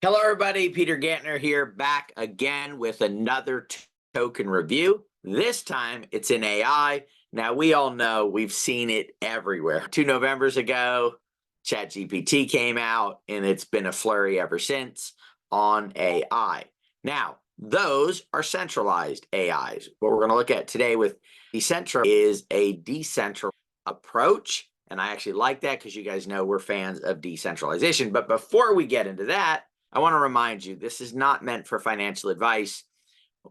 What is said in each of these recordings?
Hello, everybody. Peter Gantner here, back again with another token review. This time it's in AI. Now, we all know we've seen it everywhere. 2 Novembers ago, ChatGPT came out, and it's been a flurry ever since on AI. Now, those are centralized AIs. What we're going to look at today with Decentralization is a decentralized approach. And I actually like that because you guys know we're fans of decentralization. But before we get into that, I want to remind you, this is not meant for financial advice.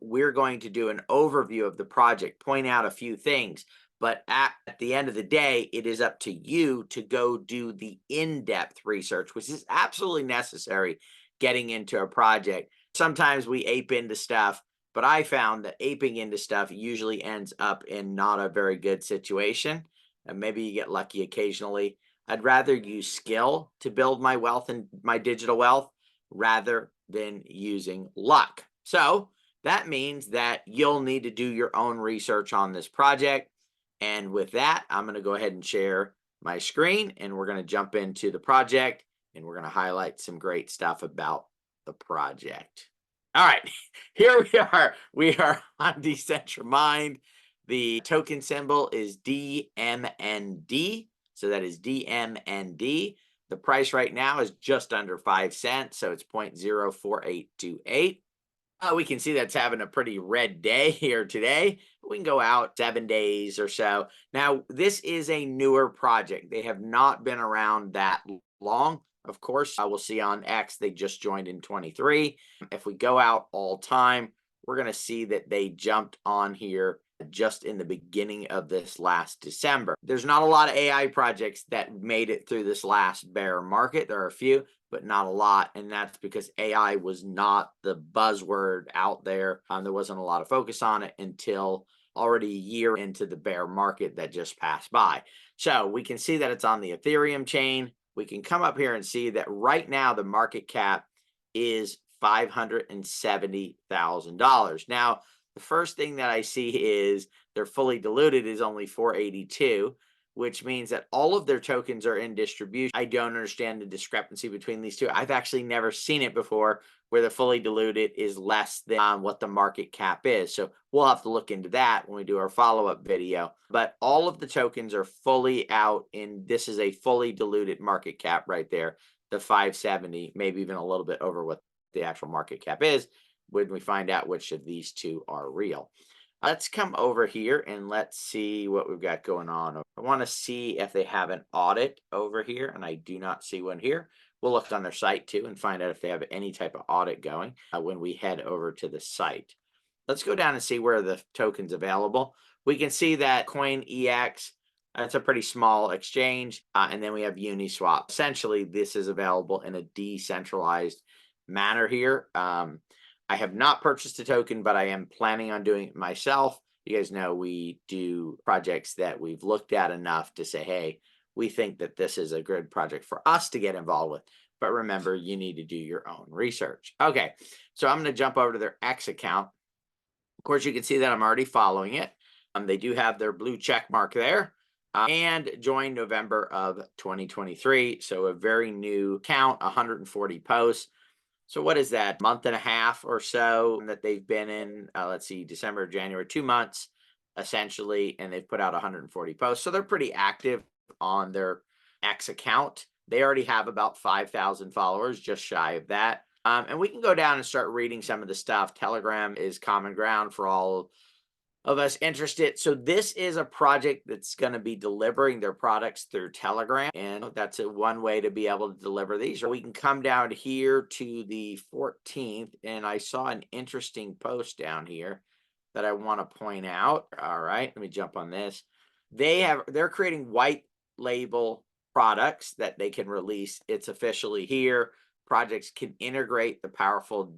We're going to do an overview of the project, point out a few things, but at the end of the day, it is up to you to go do the in-depth research, which is absolutely necessary getting into a project. Sometimes we ape into stuff, but I found that aping into stuff usually ends up in not a very good situation. And maybe you get lucky occasionally. I'd rather use skill to build my wealth and my digital wealth rather than using luck. So that means that you'll need to do your own research on this project. And with that, I'm going to go ahead and share my screen, and we're going to jump into the project, and we're going to highlight some great stuff about the project. All right, here we are. We are on DecentraMind. The token symbol is DMND. So that is DMND. The price right now is just under 5 cents, so it's 0.04828. We can see that's having a pretty red day here today. We can go out 7 days or so. Now, this is a newer project. They have not been around that long. Of course, I will see on X, they just joined in 23. If we go out all time, we're going to see that they jumped on here just in the beginning of this last December. There's not a lot of AI projects that made it through this last bear market. There are a few, but not a lot. And that's because AI was not the buzzword out there. There wasn't a lot of focus on it until already a year into the bear market that just passed by. So we can see that it's on the Ethereum chain. We can come up here and see that right now the market cap is $570,000. Now, the first thing that I see is they're fully diluted is only 482, which means that all of their tokens are in distribution. I don't understand the discrepancy between these two. I've actually never seen it before where the fully diluted is less than what the market cap is. So we'll have to look into that when we do our follow-up video. But all of the tokens are fully out in, this is a fully diluted market cap right there, the 570, maybe even a little bit over what the actual market cap is when we find out which of these two are real. Let's come over here and let's see what we've got going on. I want to see if they have an audit over here, and I do not see one here. We'll look on their site too and find out if they have any type of audit going when we head over to the site. Let's go down and see where the token's available. We can see that CoinEX, it's a pretty small exchange, and then we have Uniswap. Essentially, this is available in a decentralized manner here. I have not purchased a token, but I am planning on doing it myself. You guys know we do projects that we've looked at enough to say, hey, we think that this is a good project for us to get involved with. But remember, you need to do your own research. Okay, so I'm going to jump over to their X account. Of course, you can see that I'm already following it. They do have their blue check mark there. And joined November of 2023. So a very new account, 140 posts. So what is that, month and a half or so that they've been in? Let's see, December, January, 2 months, essentially, and they've put out 140 posts. So they're pretty active on their X account. They already have about 5,000 followers, just shy of that. And we can go down and start reading some of the stuff. Telegram is common ground for all of us interested. So this is a project that's going to be delivering their products through Telegram, and that's one way to be able to deliver these. Or we can come down here to the 14th, and I saw an interesting post down here that I want to point out. All right, let me jump on this. They're creating white label products that they can release. It's officially here. Projects can integrate the powerful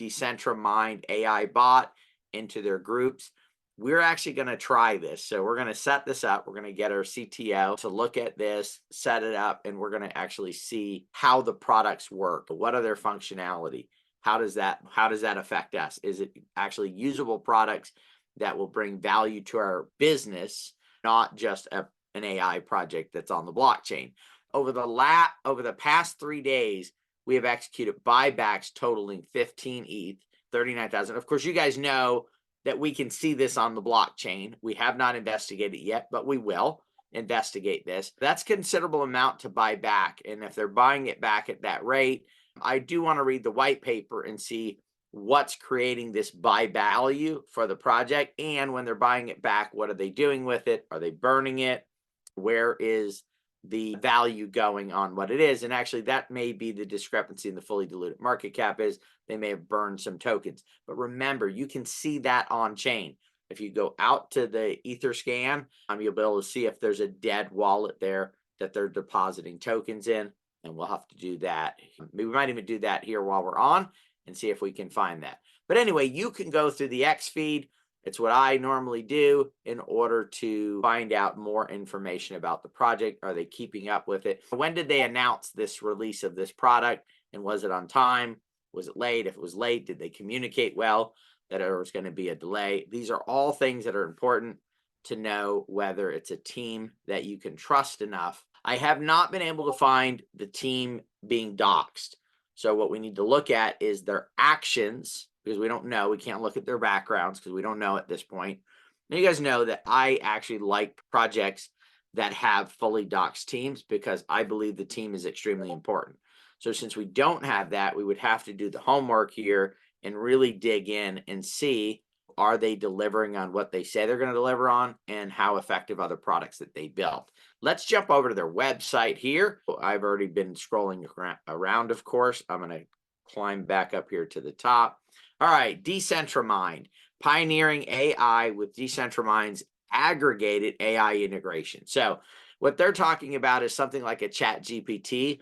DecentraMind AI bot into their groups. We're actually going to try this. So we're going to set this up. We're going to get our CTO to look at this, set it up, and we're going to actually see how the products work. What are their functionality? How does that affect us? Is it actually usable products that will bring value to our business, not just an AI project that's on the blockchain? Over the past 3 days, we have executed buybacks totaling 15 ETH, 39,000. Of course, you guys know that we can see this on the blockchain. We have not investigated it yet, but we will investigate this. That's a considerable amount to buy back. And if they're buying it back at that rate, I do want to read the white paper and see what's creating this buy value for the project. And when they're buying it back, what are they doing with it? Are they burning it? Where is the value going on what it is? And actually, that may be the discrepancy in the fully diluted market cap is they may have burned some tokens. But remember, you can see that on chain. If you go out to the Etherscan, you'll be able to see if there's a dead wallet there that they're depositing tokens in. And we'll have to do that. We might even do that here while we're on and see if we can find that. But anyway, you can go through the X feed. It's what I normally do in order to find out more information about the project. Are they keeping up with it? When did they announce this release of this product? And was it on time? Was it late? If it was late, did they communicate well that there was going to be a delay? These are all things that are important to know whether it's a team that you can trust enough. I have not been able to find the team being doxed. So what we need to look at is their actions, because we don't know. We can't look at their backgrounds because we don't know at this point. And you guys know that I actually like projects that have fully doxed teams because I believe the team is extremely important. So since we don't have that, we would have to do the homework here and really dig in and see, are they delivering on what they say they're going to deliver on, and how effective are the products that they built. Let's jump over to their website here. I've already been scrolling around, of course. I'm going to climb back up here to the top. All right, DecentraMind, pioneering AI with DecentraMind's aggregated AI integration. So what they're talking about is something like a ChatGPT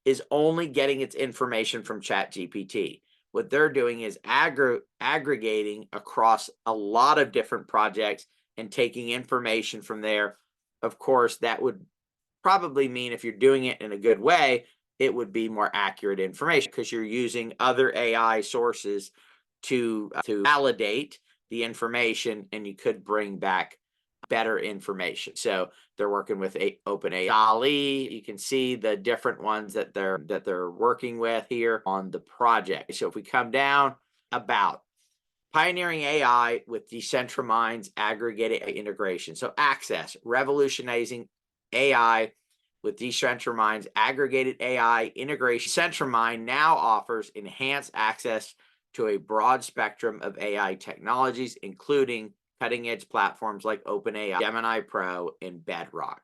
is only getting its information from ChatGPT. What they're doing is aggregating across a lot of different projects and taking information from there. Of course, that would probably mean if you're doing it in a good way, it would be more accurate information because you're using other AI sources to validate the information, and you could bring back better information. So they're working with OpenAI. You can see the different ones that they're working with here on the project. So if we come down, about pioneering AI with DecentraMind's aggregated integration. So access, revolutionizing AI with DecentraMind's aggregated AI integration. DecentraMind now offers enhanced access to a broad spectrum of AI technologies, including cutting-edge platforms like OpenAI, Gemini Pro, and Bedrock.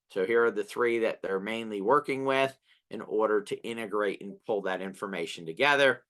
So here are the three that they're mainly working with in order to integrate and pull that information together.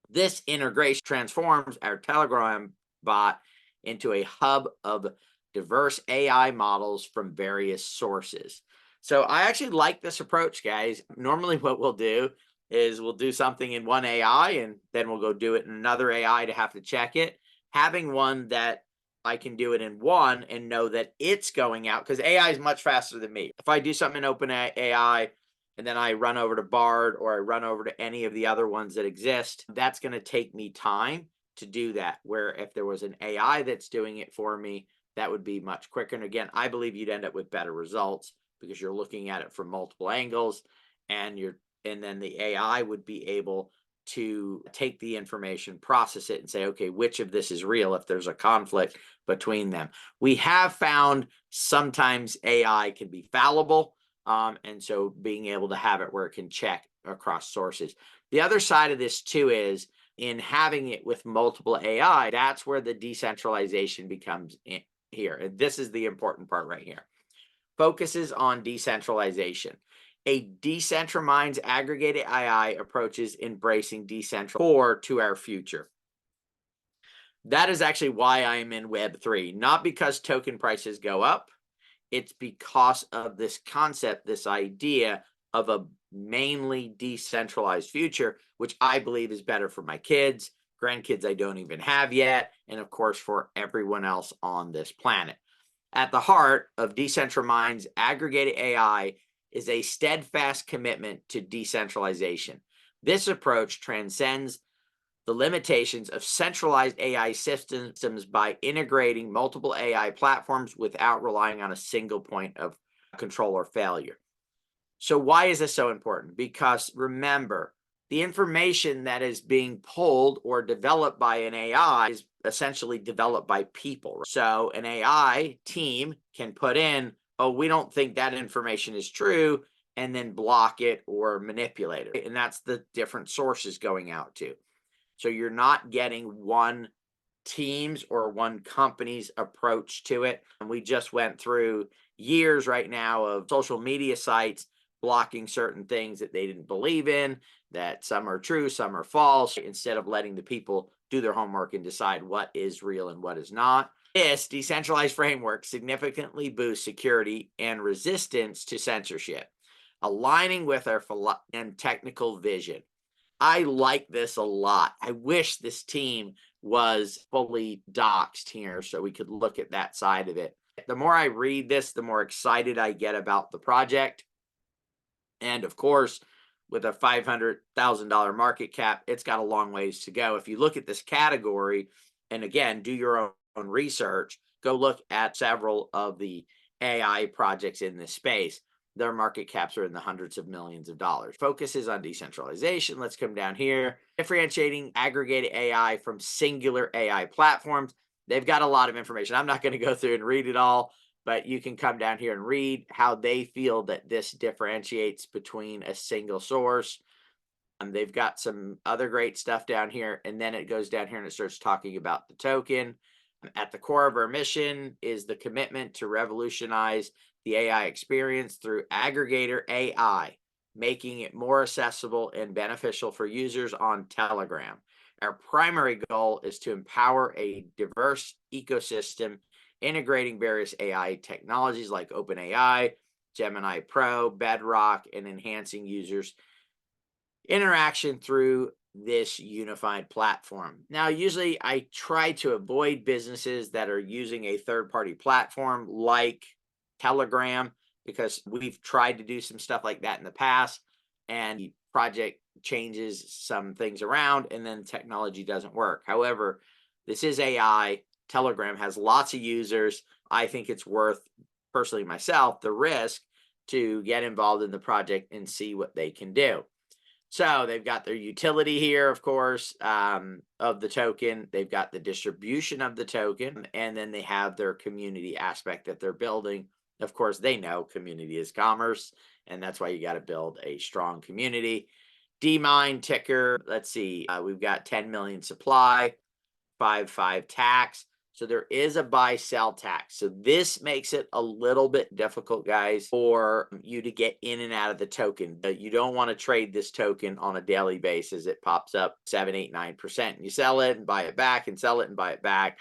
This integration transforms our Telegram bot into a hub of diverse AI models from various sources. So I actually like this approach, guys. Normally what we'll do is we'll do something in one AI and then we'll go do it in another AI to have to check it. Having one that I can do it in one and know that it's going out, because AI is much faster than me. If I do something in OpenAI and then I run over to Bard or I run over to any of the other ones that exist, that's going to take me time to do that. Where if there was an AI that's doing it for me, that would be much quicker. And again, I believe you'd end up with better results because you're looking at it from multiple angles, and then the AI would be able to take the information, process it, and say, okay, which of this is real if there's a conflict between them. We have found sometimes AI can be fallible, and so being able to have it where it can check across sources. The other side of this too is in having it with multiple AI, that's where the decentralization becomes in here. And this is the important part right here. Focuses on decentralization. A DecentraMind's aggregated AI approaches embracing decentral core to our future. That is actually why I am in Web3, not because token prices go up. It's because of this concept, this idea of a mainly decentralized future, which I believe is better for my kids, grandkids I don't even have yet, and of course for everyone else on this planet. At the heart of DecentraMind's aggregated AI is a steadfast commitment to decentralization. This approach transcends the limitations of centralized AI systems by integrating multiple AI platforms without relying on a single point of control or failure. So why is this so important? Because remember, The information that is being pulled or developed by an AI is essentially developed by people. So an AI team can put in, oh, we don't think that information is true, and then block it or manipulate it. And that's the different sources going out to. So you're not getting one team's or one company's approach to it. And we just went through years right now of social media sites blocking certain things that they didn't believe in, that some are true, some are false, instead of letting the people do their homework and decide what is real and what is not. This decentralized framework significantly boosts security and resistance to censorship, aligning with our and technical vision. I like this a lot. I wish this team was fully doxed here so we could look at that side of it. The more I read this, the more excited I get about the project. And of course, with a $500,000 market cap, it's got a long ways to go. If you look at this category, and again, do your own research, go look at several of the AI projects in this space. Their market caps are in the hundreds of millions of dollars. Focuses on decentralization. Let's come down here. Differentiating aggregated AI from singular AI platforms. They've got a lot of information. I'm not going to go through and read it all, but you can come down here and read how they feel that this differentiates between a single source. They've got some other great stuff down here, and then it goes down here and it starts talking about the token. At the core of our mission is the commitment to revolutionize the AI experience through aggregator AI, making it more accessible and beneficial for users on Telegram. Our primary goal is to empower a diverse ecosystem, integrating various AI technologies like OpenAI, Gemini Pro, Bedrock, and enhancing users' interaction through this unified platform. Now, usually I try to avoid businesses that are using a third-party platform like Telegram, because we've tried to do some stuff like that in the past, and the project changes some things around and then technology doesn't work. However, this is AI. Telegram has lots of users. I think it's worth, personally myself, the risk to get involved in the project and see what they can do. So they've got their utility here, of course, of the token. They've got the distribution of the token, and then they have their community aspect that they're building. Of course, they know community is commerce, and that's why you got to build a strong community. DMIND ticker, let's see, we've got 10 million supply, 5.5 tax. So there is a buy sell tax. So this makes it a little bit difficult, guys, for you to get in and out of the token. You don't want to trade this token on a daily basis. It pops up 7, 8, 9%. You sell it and buy it back and sell it and buy it back.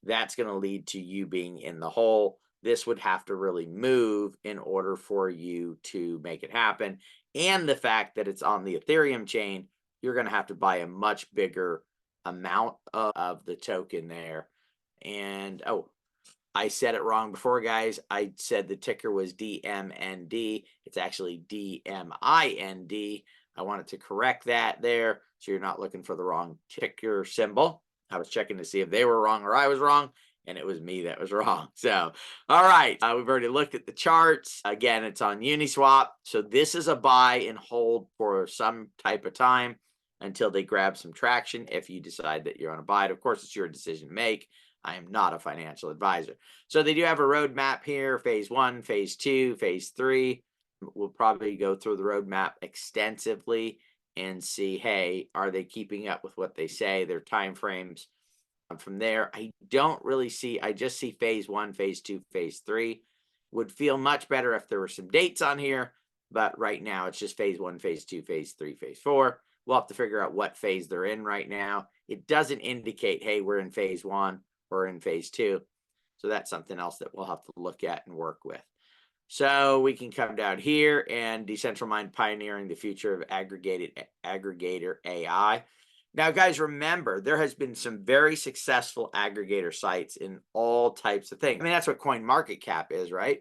That's going to lead to you being in the hole. This would have to really move in order for you to make it happen. And the fact that it's on the Ethereum chain, you're going to have to buy a much bigger amount of the token there. And I said it wrong before, guys. I said the ticker was DMND. It's actually DMIND. I wanted to correct that there, so you're not looking for the wrong ticker symbol. I was checking to see if they were wrong or I was wrong, and it was me that was wrong. So, all right, we've already looked at the charts. Again, it's on Uniswap. So this is a buy and hold for some type of time until they grab some traction. If you decide that you're on a buy it, of course, it's your decision to make. I am not a financial advisor. So they do have a roadmap here, phase 1, phase 2, phase 3. We'll probably go through the roadmap extensively and see, hey, are they keeping up with what they say, their timeframes? From there, I don't really see, I just see phase 1, phase 2, phase 3. Would feel much better if there were some dates on here, but right now it's just phase 1, phase 2, phase 3, phase 4. We'll have to figure out what phase they're in right now. It doesn't indicate, hey, we're in phase 1 or in phase 2. So that's something else that we'll have to look at and work with. So we can come down here and DecentraMind pioneering the future of aggregator AI. Now, guys, remember, there has been some very successful aggregator sites in all types of things. I mean, that's what CoinMarketCap is, right?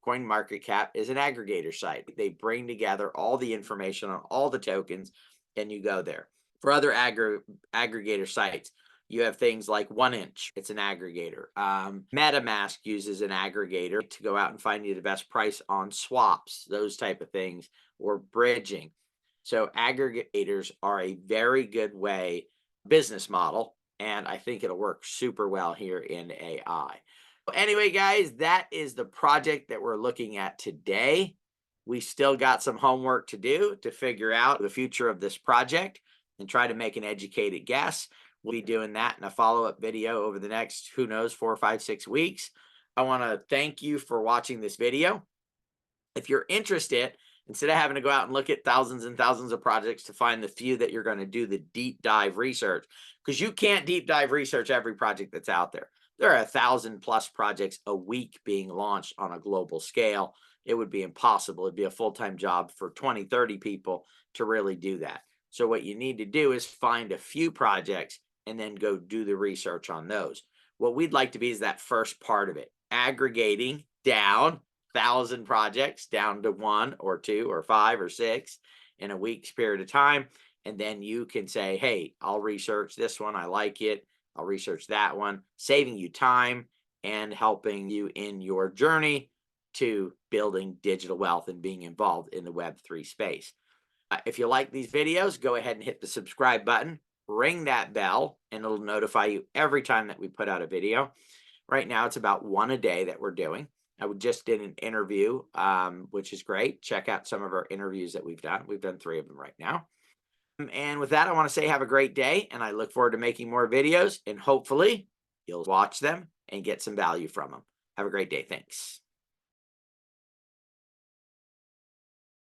CoinMarketCap is an aggregator site. They bring together all the information on all the tokens, and you go there. For other aggregator sites, you have things like 1inch. It's an aggregator. MetaMask uses an aggregator to go out and find you the best price on swaps, those type of things, or bridging. So aggregators are a very good business model, and I think it'll work super well here in AI. Anyway, guys, that is the project that we're looking at today. We still got some homework to do to figure out the future of this project and try to make an educated guess. We'll be doing that in a follow-up video over the next, who knows, 4, 5, 6 weeks. I want to thank you for watching this video. If you're interested, instead of having to go out and look at thousands and thousands of projects to find the few that you're going to do the deep dive research, because you can't deep dive research every project that's out there. There are 1,000+ projects a week being launched on a global scale. It would be impossible. It'd be a full-time job for 20, 30 people to really do that. So what you need to do is find a few projects and then go do the research on those. What we'd like to be is that first part of it, aggregating down 1,000 projects down to 1 or 2 or 5 or 6 in a week's period of time. And then you can say, hey, I'll research this one. I like it. I'll research that one, saving you time and helping you in your journey to building digital wealth and being involved in the Web3 space. If you like these videos, go ahead and hit the subscribe button, ring that bell, and it'll notify you every time that we put out a video. Right now, it's about one a day that we're doing. I just did an interview, which is great. Check out some of our interviews that we've done. We've done 3 of them right now. And with that, I want to say have a great day, and I look forward to making more videos, and hopefully you'll watch them and get some value from them. Have a great day. Thanks.